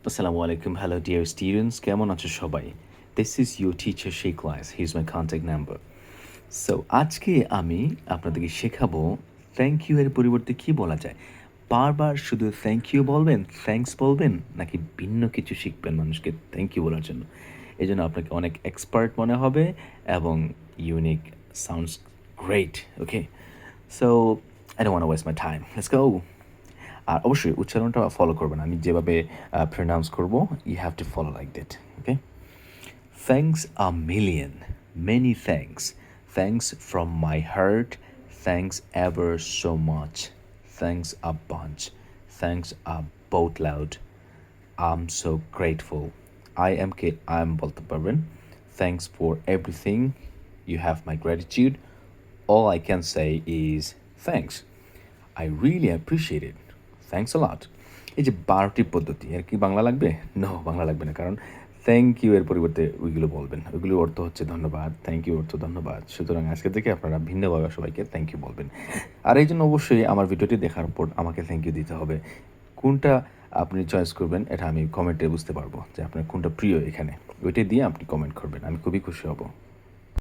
Assalamu alaikum. Hello, dear students. কেমন আছো সবাই? This is your teacher Sheikh Lais. Here's my contact number. So, আজকে আমি আপনাদেরকে শেখাবো থ্যাংক ইউ এর পরিবর্তে কি বলা যায়। বারবার শুধু থ্যাংক ইউ বলবেন, থ্যাঙ্কস বলবেন নাকি ভিন্ন কিছু শিখবেন মানুষকে থ্যাংক ইউ বলার জন্য। এজন্য আপনাকে অনেক এক্সপার্ট মনে হবে এবং unique sounds great. Okay? So I don't want to waste my time. Let's go. আর অবশ্যই উচ্চারণটা ফলো করবেন। আমি যেভাবে প্রনাউন্স করব, you have to follow like that. Okay? Thanks a million, many thanks, thanks from my heart, thanks ever so much, thanks a bunch, thanks a boatload, I am so grateful. I am বলতে পারবেন। Thanks for everything, you have my gratitude, all I can say is thanks. I really appreciate it. Thanks a lot. এই যে ১২টি পদ্ধতি এর কি বাংলা লাগবে? No, Bangla লাগবে না। কারণ থ্যাংক ইউ এর পরিবর্তে ওইগুলো বলবেন। ওইগুলোর অর্থ হচ্ছে ধন্যবাদ, থ্যাংক ইউ অর্থ ধন্যবাদ। সুতরাং আজকে থেকে আপনারা ভিন্নভাবে সবাইকে থ্যাংক ইউ বলবেন। আর এইজন্য অবশ্যই আমার ভিডিওটি দেখার পর আমাকে থ্যাংক ইউ দিতে হবে। কোনটা আপনি চয়েস করবেন এটা আমি কমেন্টে বুঝতে পারবো যে আপনার কোনটা প্রিয় এখানে। ওইটা দিয়ে আপনি কমেন্ট করবেন। আমি খুবই খুশি হব।